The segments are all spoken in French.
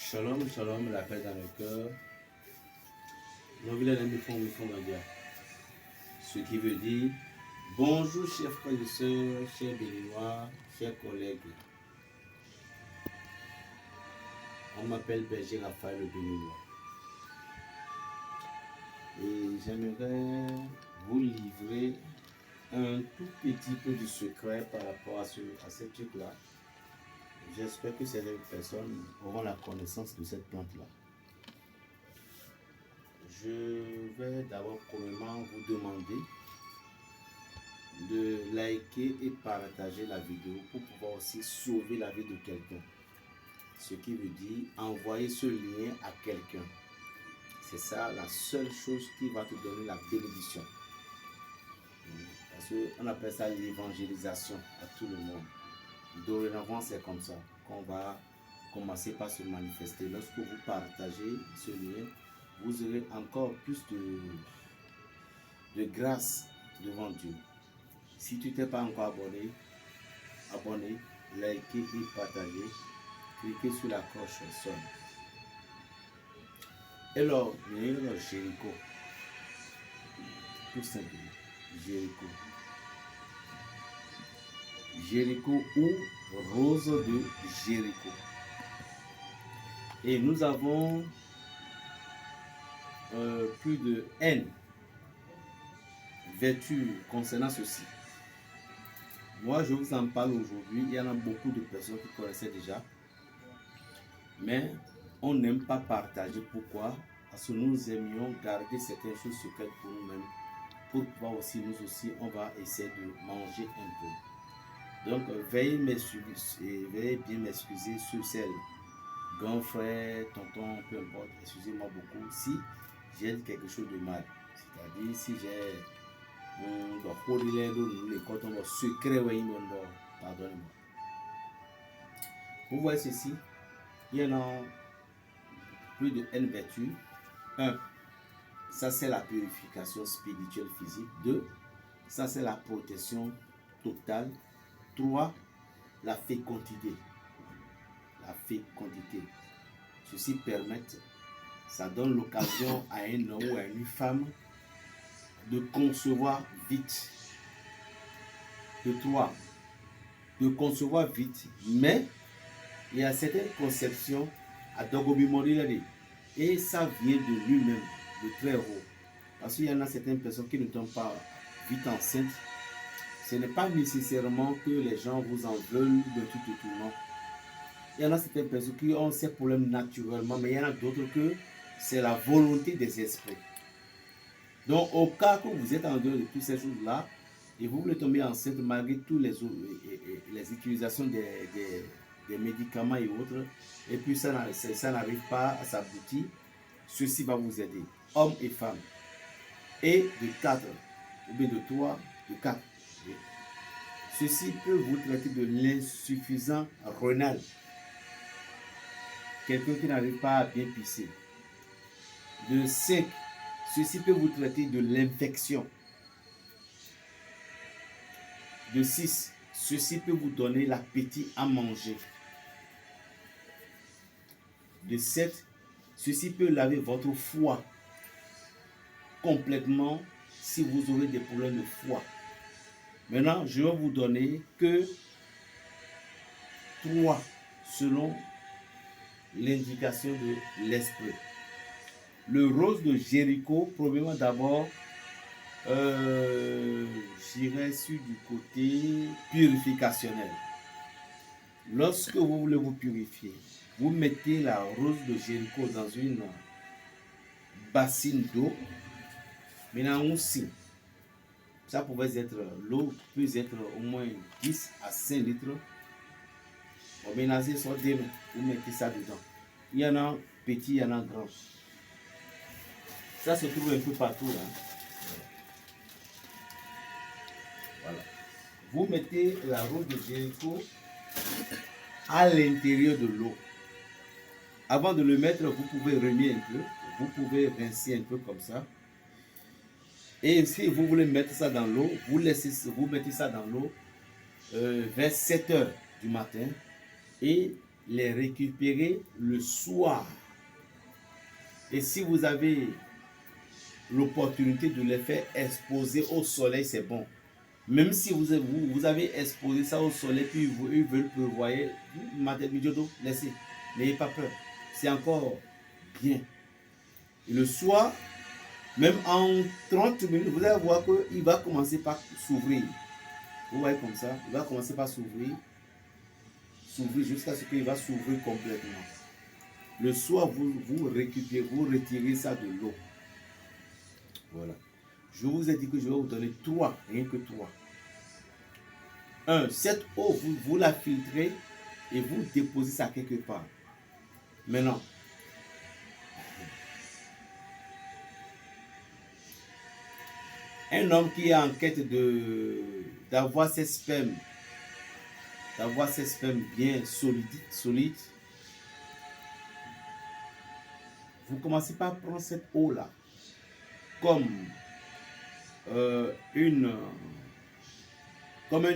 Shalom, shalom, la paix dans le cœur. Nous voulons nous font dire. Ce qui veut dire bonjour, chers frères et sœurs, chers béninois, chers collègues. On m'appelle Berger Raphaël le béninois. Et j'aimerais vous livrer un tout petit peu de secret par rapport à ce truc-là. J'espère que certaines personnes auront la connaissance de cette plante-là. Je vais d'abord premièrement vous demander de liker et partager la vidéo pour pouvoir aussi sauver la vie de quelqu'un. Ce qui veut dire envoyer ce lien à quelqu'un. C'est ça la seule chose qui va te donner la bénédiction. Parce qu'on appelle ça l'évangélisation à tout le monde. Dorénavant, c'est comme ça qu'on va commencer par se manifester. Lorsque vous partagez ce lien, vous aurez encore plus de grâce devant Dieu. Si tu t'es pas encore abonné, likez et partagez. Cliquez sur la cloche sonne. Alors, il y a le Jéricho. Tout simplement. Jéricho. Jéricho ou rose de Jéricho. Et nous avons plus de N vertus concernant ceci. Moi, je vous en parle aujourd'hui. Il y en a beaucoup de personnes qui connaissaient déjà. Mais on n'aime pas partager. Pourquoi? Parce que nous aimions garder certaines choses secrètes pour nous-mêmes. Pour pouvoir aussi, nous aussi, on va essayer de manger un peu. Donc, veuillez bien m'excuser sur celle, grand frère, tonton, peu importe, excusez-moi beaucoup si j'ai dit quelque chose de mal. C'est-à-dire si j'ai secret, pardonnez-moi. Vous voyez ceci, il y en a plus de N vertus. 1. Ça c'est la purification spirituelle physique. 2. Ça c'est la protection totale. 3. La fécondité. La fécondité. Ceci permet, ça donne l'occasion à un homme ou à une femme de concevoir vite. De 3. De concevoir vite. Mais il y a certaines conceptions à Dogobimori et ça vient de lui-même, de très haut. Parce qu'il y en a certaines personnes qui ne tombent pas vite enceintes. Ce n'est pas nécessairement que les gens vous en veulent de tout et tout, non. Il y en a certaines personnes qui ont ces problèmes naturellement, mais il y en a d'autres que c'est la volonté des esprits. Donc, au cas que vous êtes en dehors de toutes ces choses-là, et vous voulez tomber enceinte malgré toutes les utilisations des médicaments et autres, et puis ça n'arrive pas à s'aboutir, ceci va vous aider, hommes et femmes. Et de 4, ou bien de 3, de 4. Ceci peut vous traiter de l'insuffisant rénal. Quelqu'un qui n'arrive pas à bien pisser. De 5, ceci peut vous traiter de l'infection. De 6, ceci peut vous donner l'appétit à manger. De 7, ceci peut laver votre foie complètement si vous aurez des problèmes de foie. Maintenant, je vais vous donner que 3 selon l'indication de l'esprit. Le rose de Jéricho, probablement d'abord, j'irai sur du côté purificationnel. Lorsque vous voulez vous purifier, vous mettez la rose de Jéricho dans une bassine d'eau. Maintenant, aussi, ça pouvait être, l'eau peut être au moins 10 à 5 litres. Au ménager soit des mains, vous mettez ça dedans. Il y en a petit, il y en a grand. Ça se trouve un peu partout là. Voilà. Vous mettez la rose de Jéricho à l'intérieur de l'eau. Avant de le mettre, vous pouvez remuer un peu. Vous pouvez rincer un peu comme ça. Et si vous voulez mettre ça dans l'eau, vous mettez ça dans l'eau vers 7 heures du matin. Et les récupérer le soir. Et si vous avez l'opportunité de les faire exposer au soleil, c'est bon. Même si vous avez exposé ça au soleil, puis ils veulent que vous voyez, laissez. N'ayez pas peur. C'est encore bien. Et le soir, même en 30 minutes, vous allez voir qu'il va commencer par s'ouvrir. Vous voyez comme ça, il va commencer par s'ouvrir jusqu'à ce qu'il va s'ouvrir complètement. Le soir, vous récupérez, vous retirez ça de l'eau. Voilà. Je vous ai dit que je vais vous donner 3, rien que 3. 1. Cette eau, vous la filtrez et vous déposez ça quelque part. Maintenant, un homme qui est en quête d'avoir ses spermes bien solides, vous commencez par prendre cette eau-là comme un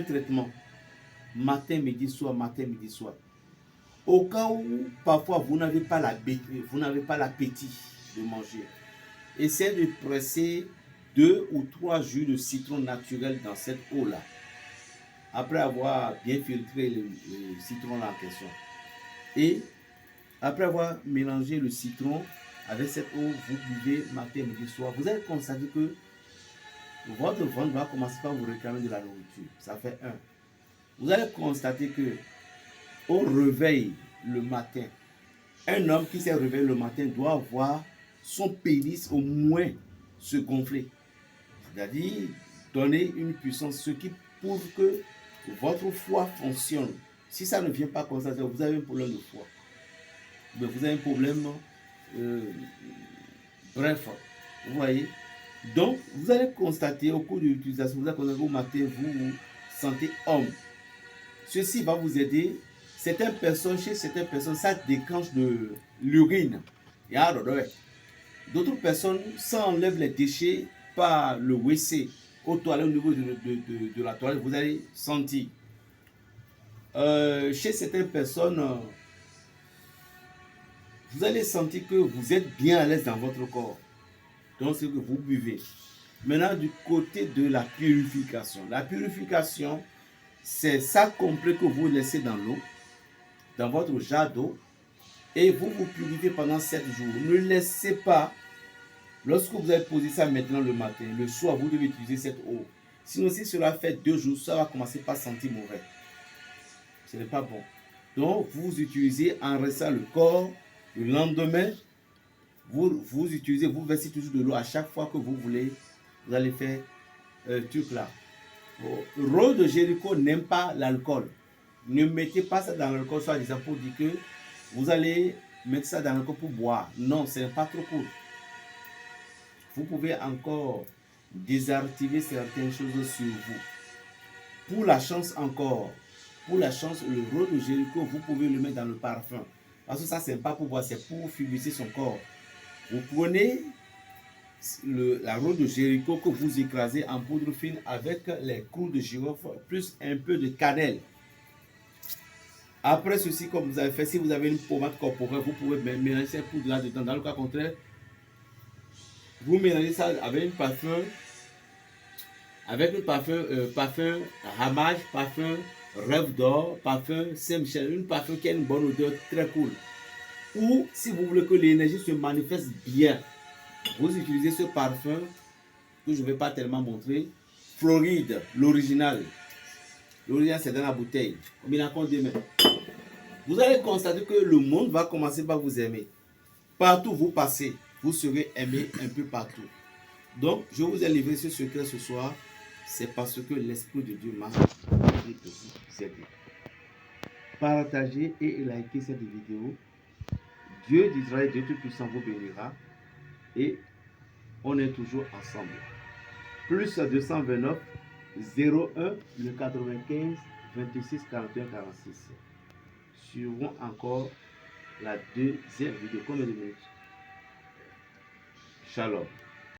traitement. Matin, midi, soir, matin, midi, soir. Au cas où, parfois, vous n'avez pas l'appétit de manger, essayez de presser 2 ou 3 jus de citron naturel dans cette eau-là. Après avoir bien filtré le citron là en question. Et après avoir mélangé le citron avec cette eau, vous buvez matin, midi, soir. Vous allez constater que votre ventre va commencer par vous réclamer de la nourriture. Ça fait 1. Vous allez constater que au réveil le matin, un homme qui s'est réveillé le matin doit voir son pénis au moins se gonfler. C'est-à-dire donner une puissance, ce qui prouve que votre foie fonctionne. Si ça ne vient pas comme ça, vous avez un problème de foie. Mais vous avez un problème, bref, vous voyez. Donc, vous allez constater au cours de l'utilisation, vous allez constater au matin, vous vous sentez homme. Ceci va vous aider. Chez certaines personnes, ça déclenche de l'urine. D'autres personnes, ça enlève les déchets par le WC aux toilettes, au niveau de la toilette, vous allez sentir. Chez certaines personnes, vous allez sentir que vous êtes bien à l'aise dans votre corps. Donc, c'est que vous buvez. Maintenant, du côté de la purification. La purification, c'est ça complet que vous laissez dans l'eau, dans votre jarre d'eau, et vous vous purifiez pendant 7 jours. Ne laissez pas, lorsque vous avez posé ça maintenant le matin, le soir, vous devez utiliser cette eau. Sinon, si cela fait 2 jours, ça va commencer par sentir mauvais. Ce n'est pas bon. Donc, vous utilisez en restant le corps. Le lendemain, vous utilisez, vous versez toujours de l'eau à chaque fois que vous voulez. Vous allez faire truc là. Roi de Jéricho n'aime pas l'alcool. Ne mettez pas ça dans l'alcool, soit disant pour dire que vous allez mettre ça dans l'alcool pour boire. Non, ce n'est pas trop cool. Vous pouvez encore désactiver certaines choses sur vous. Pour la chance encore, pour la chance, le roi de Jéricho, vous pouvez le mettre dans le parfum. Parce que ça, c'est pas pour boire, c'est pour fumiger son corps. Vous prenez la rose de Jéricho que vous écrasez en poudre fine avec les clous de girofle plus un peu de cannelle. Après ceci, comme vous avez fait, si vous avez une pommade corporelle, vous pouvez mélanger cette poudre là dedans. Dans le cas contraire, vous mélangez ça avec un parfum ramage, parfum rêve d'or, parfum Saint-Michel, une parfum qui a une bonne odeur très cool. Ou si vous voulez que l'énergie se manifeste bien, vous utilisez ce parfum que je ne vais pas tellement montrer. Floride, l'original. L'original, c'est dans la bouteille. Vous allez constater que le monde va commencer par vous aimer. Partout où vous passez, vous serez aimé un peu partout. Donc, je vous ai livré ce secret ce soir. C'est parce que l'Esprit de Dieu m'a dit de vous aider. Partagez et likez cette vidéo. Dieu d'Israël, Dieu Tout-Puissant vous bénira. Et on est toujours ensemble. Plus 229 01 le 95 26 41 46. Suivrons encore la deuxième vidéo. Combien de minutes? Shalom.